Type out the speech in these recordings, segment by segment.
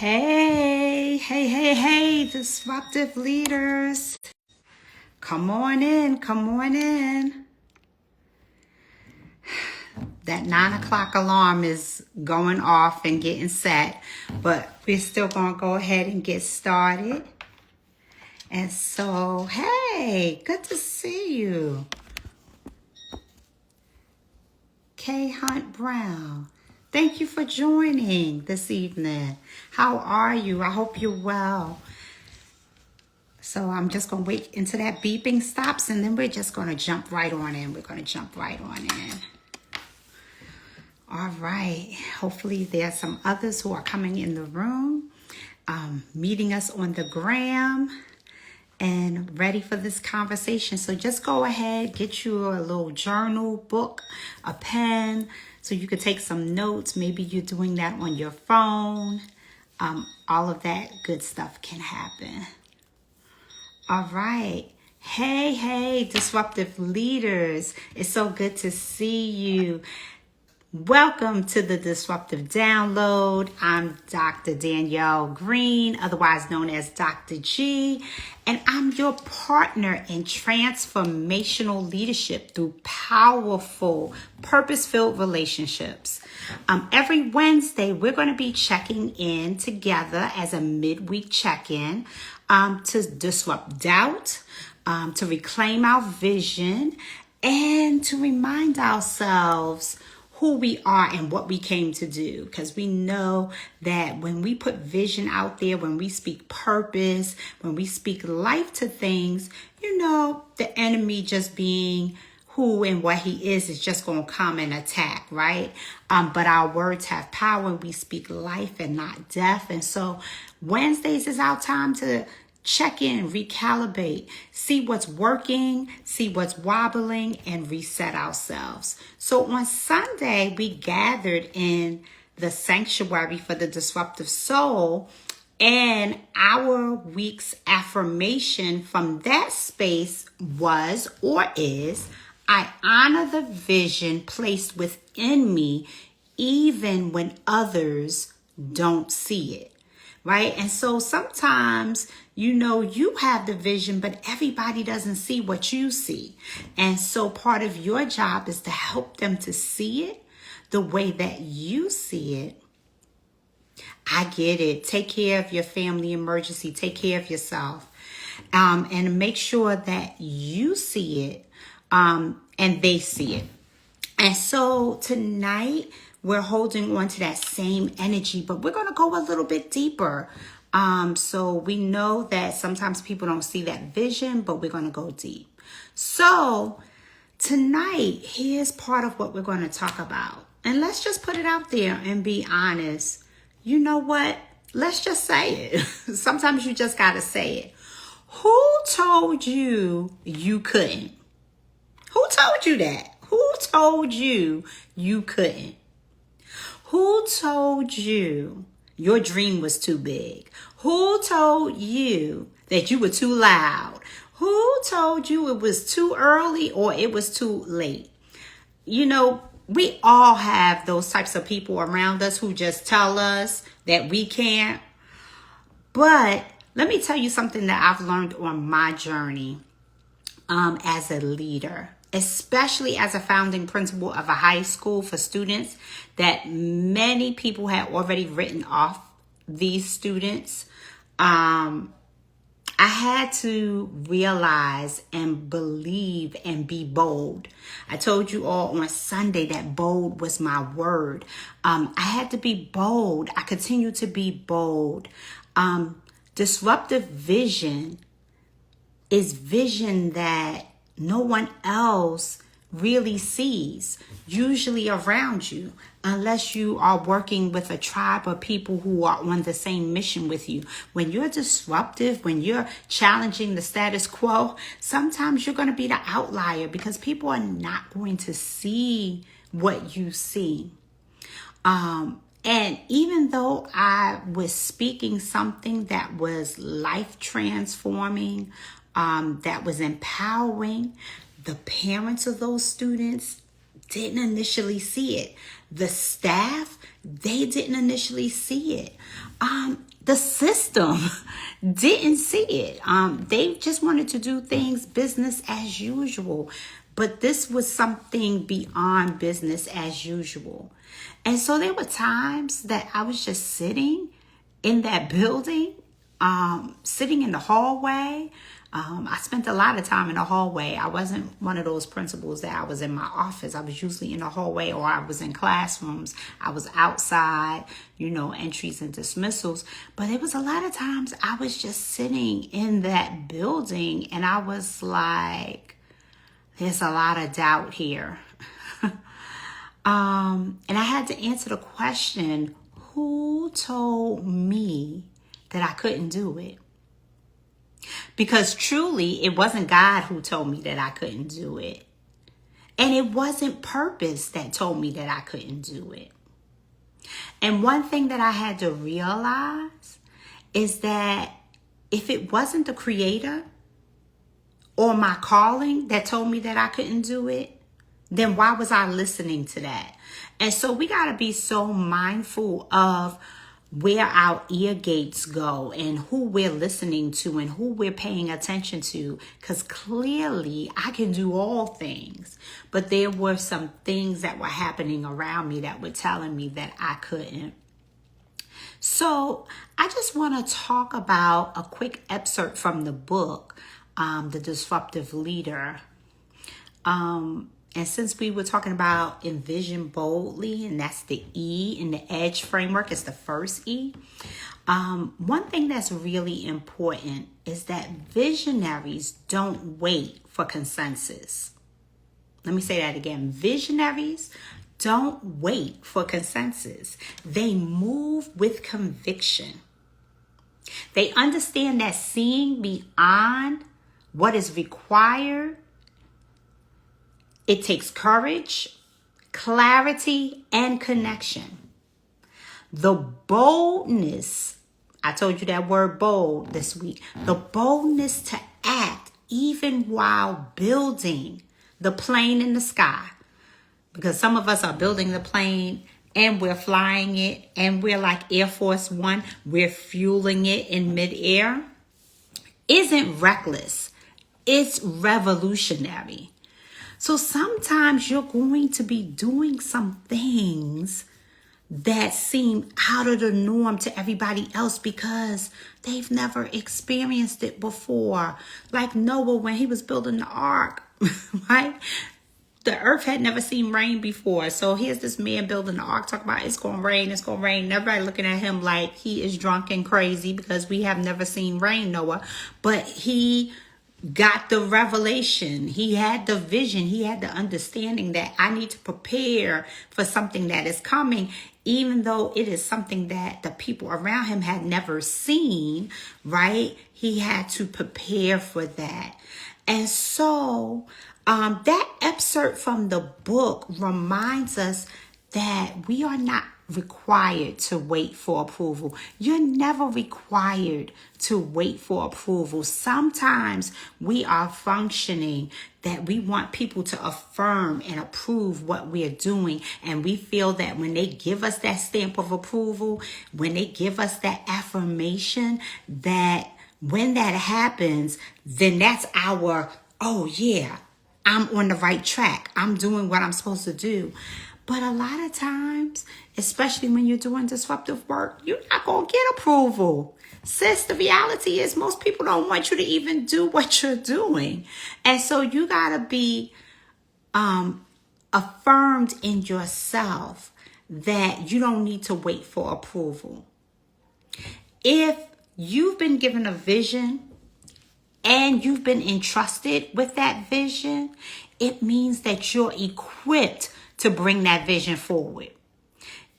Hey, disruptive leaders. Come on in. That 9 o'clock alarm is going off and getting set, but we're still going to go ahead and get started. And so, hey, good to see you. Kay Hunt Brown. Thank you for joining this evening. How are you? I hope you're well. So I'm just going to wait until that beeping stops, and then we're just going to jump right on in. All right. Hopefully there's some others who are coming in the room, meeting us on the gram, and ready for this conversation. So just go ahead, get you a little journal, book, a pen, so you could take some notes. Maybe you're doing that on your phone. All of that good stuff can happen. All right. Hey, disruptive leaders. It's so good to see you. Welcome to the Disruptive Download. I'm Dr. Danielle Green, otherwise known as Dr. G, and I'm your partner in transformational leadership through powerful, purpose-filled relationships. Every Wednesday, we're going to be checking in together as a midweek check-in to disrupt doubt, to reclaim our vision, and to remind ourselves who we are and what we came to do. Because we know that when we put vision out there, when we speak purpose, when we speak life to things, the enemy just being who and what he is just going to come and attack, right? But our words have power and we speak life and not death. And so Wednesdays is our time to check in, recalibrate, see what's working, see what's wobbling, and reset ourselves. So on Sunday, we gathered in the sanctuary for the disruptive soul, and our week's affirmation from that space was or is, I honor the vision placed within me even when others don't see it. Right? And so sometimes, you have the vision, but everybody doesn't see what you see. And so part of your job is to help them to see it the way that you see it. I get it. Take care of your family emergency. Take care of yourself. And make sure that you see it and they see it. And so tonight, we're holding on to that same energy, but we're going to go a little bit deeper. So we know that sometimes people don't see that vision, but we're going to go deep. So tonight, here's part of what we're going to talk about. And let's just put it out there and be honest. You know what? Let's just say it. Sometimes you just got to say it. Who told you you couldn't? Who told you that? Who told you you couldn't? Who told you your dream was too big? Who told you that you were too loud? Who told you it was too early or it was too late? We all have those types of people around us who just tell us that we can't. But let me tell you something that I've learned on my journey as a leader, especially as a founding principal of a high school for students, that many people had already written off these students. I had to realize and believe and be bold. I told you all on Sunday that bold was my word. I had to be bold. I continue to be bold. Disruptive vision is vision that no one else really sees, usually around you, unless you are working with a tribe of people who are on the same mission with you. When you're disruptive, when you're challenging the status quo, sometimes you're going to be the outlier because people are not going to see what you see. And even though I was speaking something that was life transforming, that was empowering, the parents of those students didn't initially see it. The staff, they didn't initially see it. The system didn't see it. They just wanted to do things business as usual. But this was something beyond business as usual. And so there were times that I was just sitting in that building, sitting in the hallway. I spent a lot of time in the hallway. I wasn't one of those principals that I was in my office. I was usually in the hallway, or I was in classrooms. I was outside, entries and dismissals. But it was a lot of times I was just sitting in that building, and I was like, there's a lot of doubt here. And I had to answer the question, who told me that I couldn't do it? Because truly, it wasn't God who told me that I couldn't do it. And it wasn't purpose that told me that I couldn't do it. And one thing that I had to realize is that if it wasn't the Creator or my calling that told me that I couldn't do it, then why was I listening to that? And so we got to be so mindful of where our ear gates go and who we're listening to and who we're paying attention to. Because clearly I can do all things, but there were some things that were happening around me that were telling me that I couldn't. So I just want to talk about a quick excerpt from the book, The Disruptive Leader. And since we were talking about envision boldly, and that's the E in the EDGE framework, it's the first E. One thing that's really important is that visionaries don't wait for consensus. Let me say that again. Visionaries don't wait for consensus. They move with conviction. They understand that seeing beyond what is required, it takes courage, clarity, and connection. The boldness, I told you that word bold this week, the boldness to act even while building the plane in the sky. Because some of us are building the plane and we're flying it, and we're like Air Force One, we're fueling it in midair. Isn't reckless, it's revolutionary. So sometimes you're going to be doing some things that seem out of the norm to everybody else because they've never experienced it before. Like Noah when he was building the ark, right? The earth had never seen rain before. So here's this man building the ark, talking about it's going to rain, it's going to rain. And everybody looking at him like he is drunk and crazy because we have never seen rain, Noah. But he got the revelation. He had the vision. He had the understanding that I need to prepare for something that is coming, even though it is something that the people around him had never seen, right? He had to prepare for that. And so that excerpt from the book reminds us that we are not required to wait for approval. You're never required to wait for approval. Sometimes we are functioning that we want people to affirm and approve what we're doing. And we feel that when they give us that stamp of approval, when they give us that affirmation, that when that happens, then that's our, oh yeah, I'm on the right track. I'm doing what I'm supposed to do. But a lot of times, especially when you're doing disruptive work, you're not going to get approval. Sis, the reality is most people don't want you to even do what you're doing. And so you got to be affirmed in yourself that you don't need to wait for approval. If you've been given a vision and you've been entrusted with that vision, it means that you're equipped to bring that vision forward.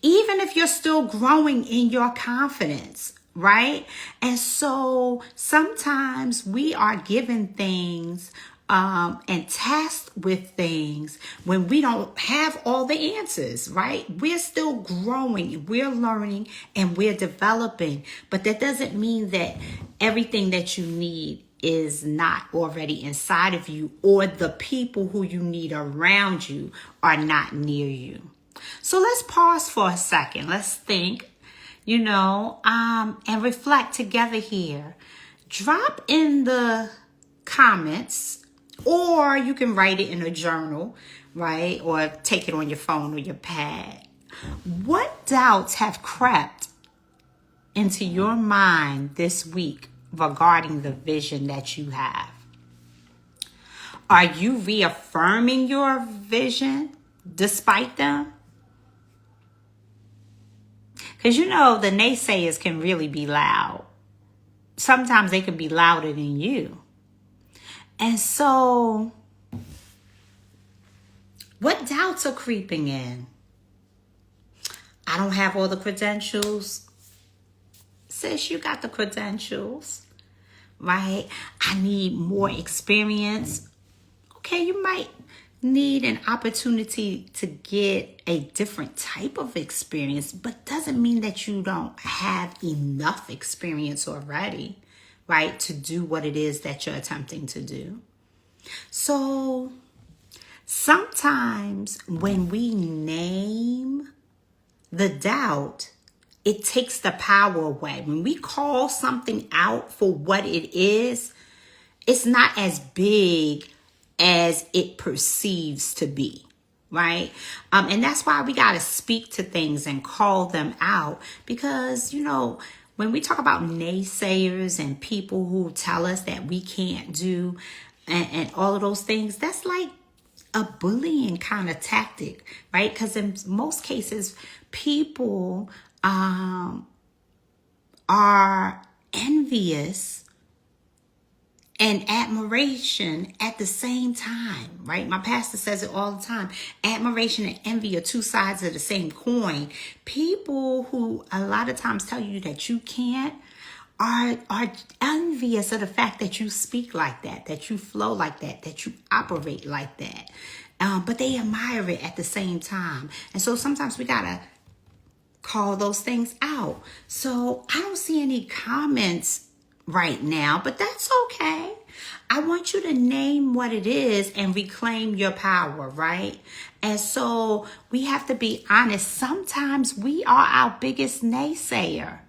Even if you're still growing in your confidence, right? And so sometimes we are given things and tasked with things when we don't have all the answers, right? We're still growing, we're learning, and we're developing. But that doesn't mean that everything that you need is not already inside of you, or the people who you need around you are not near you. So let's pause for a second. Let's think, and reflect together here. Drop in the comments, or you can write it in a journal, right? Or take it on your phone or your pad. What doubts have crept into your mind this week regarding the vision that you have? Are you reaffirming your vision despite them? Because the naysayers can really be loud. Sometimes they can be louder than you. And so, what doubts are creeping in? I don't have all the credentials. Sis, you got the credentials, right? I need more experience. Okay, you might need an opportunity to get a different type of experience, but doesn't mean that you don't have enough experience already, right, to do what it is that you're attempting to do. So sometimes when we name the doubt, it takes the power away. When we call something out for what it is, it's not as big as it perceives to be, right? And that's why we got to speak to things and call them out. Because, when we talk about naysayers and people who tell us that we can't do and all of those things, that's like a bullying kind of tactic, right? Because in most cases, people are envious and admiration at the same time, right? My pastor says it all the time. Admiration and envy are two sides of the same coin. People who a lot of times tell you that you can't are envious of the fact that you speak like that you flow like that you operate like that. But they admire it at the same time. And so sometimes we got to call those things out. So I don't see any comments right now, but that's okay. I want you to name what it is and reclaim your power, right? And so we have to be honest. Sometimes we are our biggest naysayer.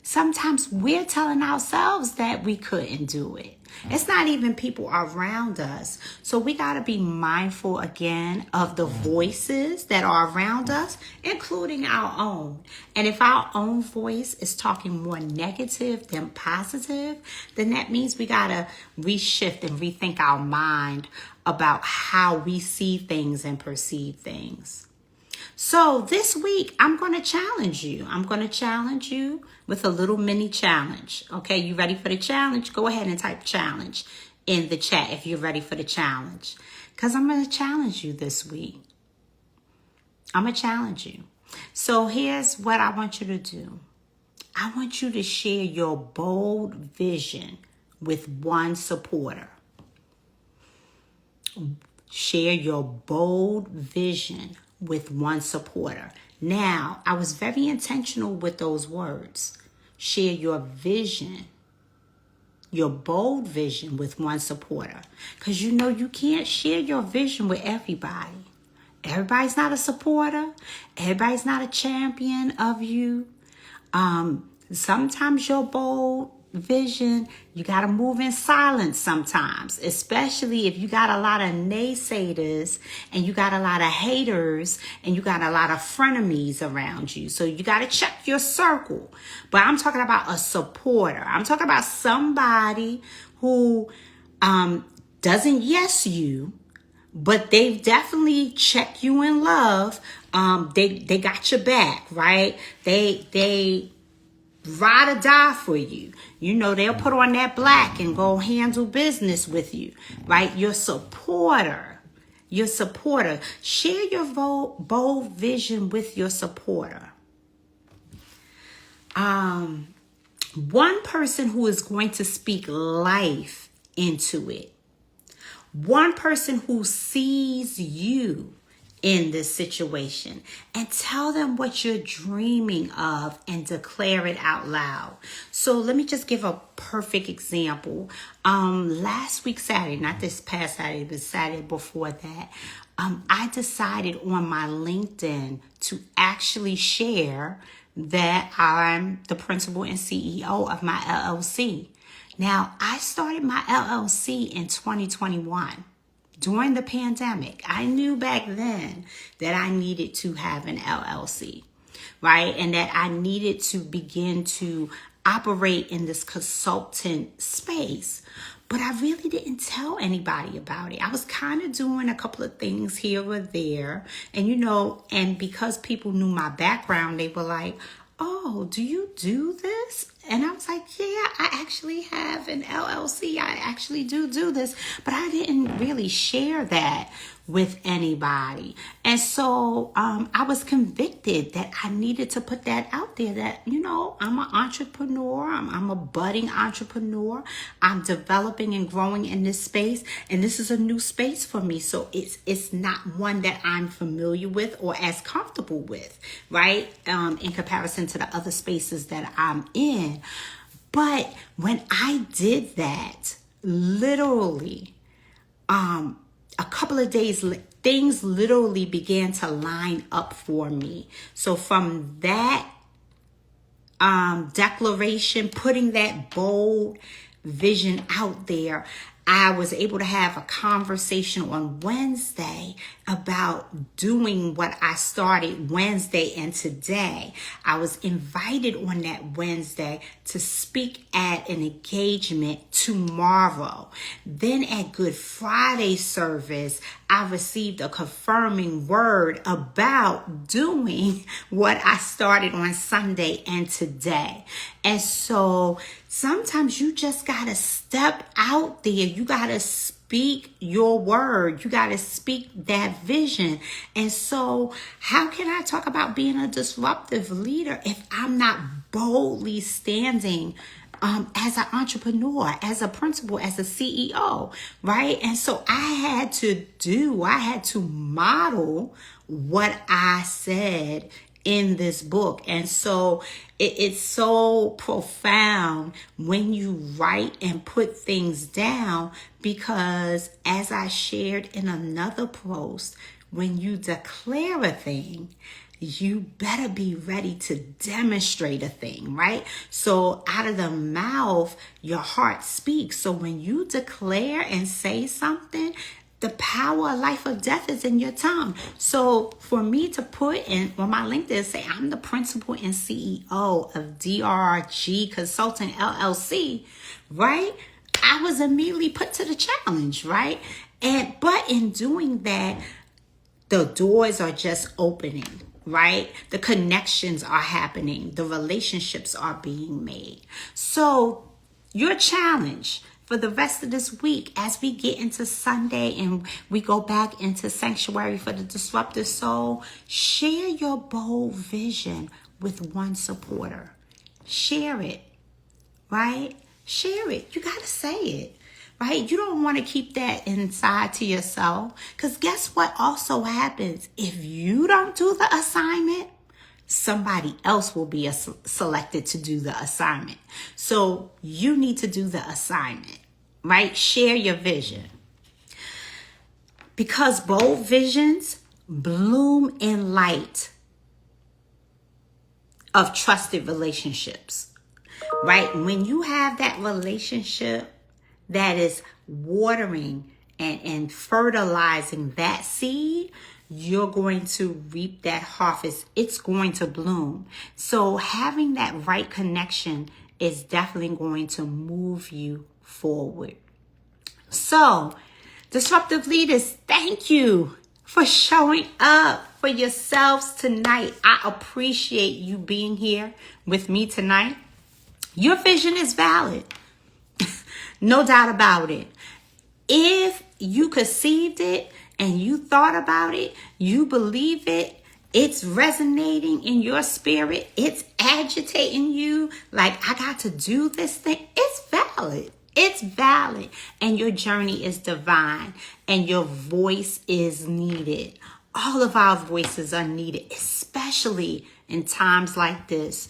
Sometimes we're telling ourselves that we couldn't do it. It's not even people around us. So we got to be mindful again of the voices that are around us, including our own. And if our own voice is talking more negative than positive, then that means we got to reshift and rethink our mind about how we see things and perceive things. So this week, I'm going to challenge you. I'm going to challenge you with a little mini challenge. Okay, you ready for the challenge? Go ahead and type challenge in the chat if you're ready for the challenge. Because I'm going to challenge you this week. I'm going to challenge you. So here's what I want you to do. I want you to share your bold vision with one supporter. Share your bold vision with one supporter. Now, I was very intentional with those words. Share your vision, your bold vision with one supporter. Because you can't share your vision with everybody. Everybody's not a supporter. Everybody's not a champion of you. Sometimes your bold vision, you got to move in silence sometimes, especially if you got a lot of naysayers and you got a lot of haters and you got a lot of frenemies around you. So you got to check your circle. But I'm talking about a supporter. I'm talking about somebody who doesn't yes you, but they've definitely checked you in love. They got your back, right? They ride or die for you. They'll put on that black and go handle business with you, right? Your supporter. Share your bold vision with your supporter. One person who is going to speak life into it. One person who sees you in this situation, and tell them what you're dreaming of and declare it out loud. So let me just give a perfect example. Last week Saturday, not this past Saturday, but Saturday before that, I decided on my LinkedIn to actually share that I'm the principal and CEO of my LLC. Now, I started my LLC in 2021. During the pandemic. I knew back then that I needed to have an LLC, right? And that I needed to begin to operate in this consultant space. But I really didn't tell anybody about it. I was kind of doing a couple of things here or there. And, and because people knew my background, they were like, oh, do you do this? And I was like, yeah, I actually have an LLC. I actually do this. But I didn't really share that with anybody. And so I was convicted that I needed to put that out there that, I'm an entrepreneur. I'm a budding entrepreneur. I'm developing and growing in this space. And this is a new space for me. So it's not one that I'm familiar with or as comfortable with, right? In comparison to the other spaces that I'm in. But when I did that, literally, a couple of days, things literally began to line up for me. So from that declaration, putting that bold vision out there, I was able to have a conversation on Wednesday about doing what I started Wednesday and today. I was invited on that Wednesday to speak at an engagement tomorrow. Then at Good Friday service, I received a confirming word about doing what I started on Sunday and today. And so sometimes you just got to step out there. You got to speak your word. You got to speak that vision. And so how can I talk about being a disruptive leader if I'm not boldly standing as an entrepreneur, as a principal, as a CEO, right? And so I had to model what I said in this book. And so it's so profound when you write and put things down, because as I shared in another post, when you declare a thing, you better be ready to demonstrate a thing, right? So out of the mouth, your heart speaks. So when you declare and say something, the power of life or death is in your tongue. So for me to put in on my LinkedIn, say I'm the principal and CEO of DRG Consulting LLC, right? I was immediately put to the challenge, right? But in doing that, the doors are just opening, right? The connections are happening. The relationships are being made. So your challenge for the rest of this week, as we get into Sunday and we go back into Sanctuary for the Disruptive Soul, share your bold vision with one supporter. Share it, right? Share it. You got to say it, right? You don't want to keep that inside to yourself, because guess what also happens? If you don't do the assignment, somebody else will be selected to do the assignment. So you need to do the assignment, right? Share your vision. Because bold visions bloom in light of trusted relationships, right? When you have that relationship that is watering and fertilizing that seed, you're going to reap that harvest. It's going to bloom. So having that right connection is definitely going to move you forward. So, disruptive leaders, thank you for showing up for yourselves tonight. I appreciate you being here with me tonight. Your vision is valid. No doubt about it. If you conceived it and you thought about it, you believe it, it's resonating in your spirit, it's agitating you, like, I got to do this thing, it's valid. It's valid. And your journey is divine. And your voice is needed All of our voices are needed, especially in times like this.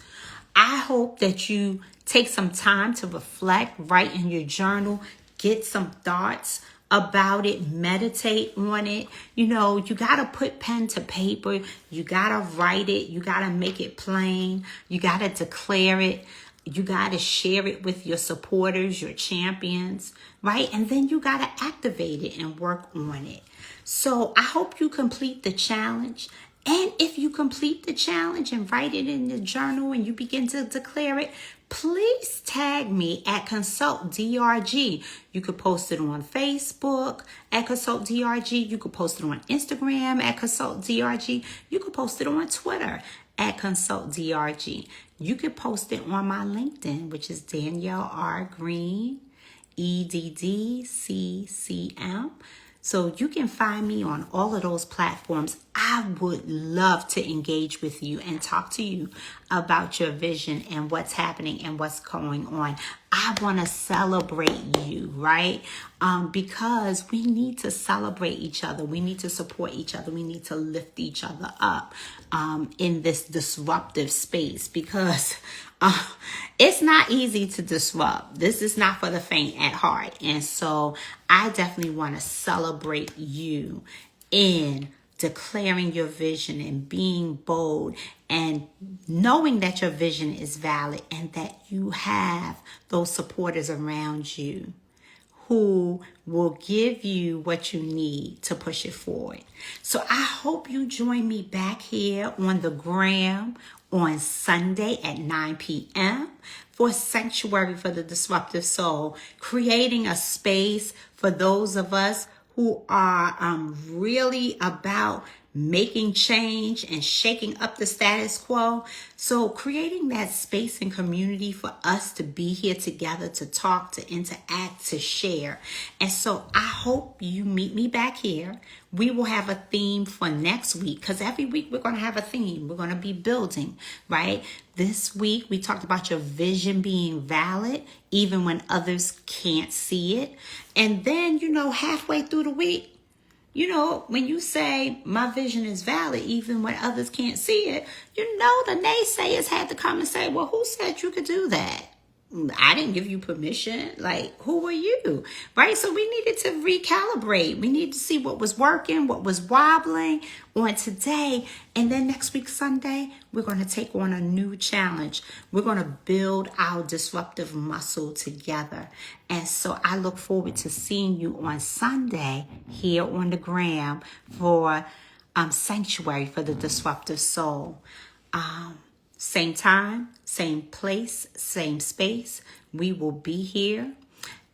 I hope that you take some time to reflect, write in your journal, get some thoughts about it, meditate on it. You know, you got to put pen to paper. You got to write it. You got to make it plain. You got to declare it. You got to share it with your supporters, your champions, right? And then you got to activate it and work on it. So I hope you complete the challenge. And if you complete the challenge and write it in the journal and you begin to declare it, please tag me at Consult DRG. You could post it on Facebook at Consult DRG. You could post it on Instagram at Consult DRG. You could post it on Twitter at Consult DRG. You could post it on my LinkedIn, which is Danielle R. Green, EDDCCM. So you can find me on all of those platforms. I would love to engage with you and talk to you about your vision and what's happening and what's going on. I want to celebrate you, right? Because we need to celebrate each other. We need to support each other. We need to lift each other up in this disruptive space, because it's not easy to disrupt. This is not for the faint at heart. And so I definitely want to celebrate you in declaring your vision and being bold and knowing that your vision is valid and that you have those supporters around you who will give you what you need to push it forward. So I hope you join me back here on the gram on Sunday at 9 p.m. for Sanctuary for the Disruptive Soul, creating a space for those of us who are really about making change and shaking up the status quo. So creating that space and community for us to be here together, to talk, to interact, to share. And so I hope you meet me back here. We will have a theme for next week, because every week we're going to have a theme. We're going to be building, right? This week we talked about your vision being valid, even when others can't see it. And then, halfway through the week, when you say my vision is valid, even when others can't see it, the naysayers had to come and say, well, who said you could do that? I didn't give you permission. Like, who are you? Right? So we needed to recalibrate. We needed to see what was working, what was wobbling on today. And then next week, Sunday, we're going to take on a new challenge. We're going to build our disruptive muscle together. And so I look forward to seeing you on Sunday here on the gram for Sanctuary for the Disruptive Soul. Same time, same place, same space. We will be here.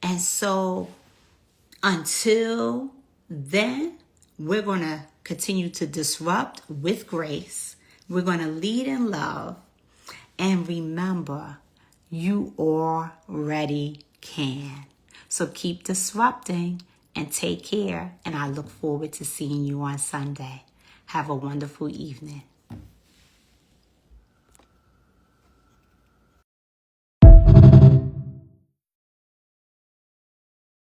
And so until then, we're going to continue to disrupt with grace. We're going to lead in love. And remember, you already can. So keep disrupting and take care. And I look forward to seeing you on Sunday. Have a wonderful evening.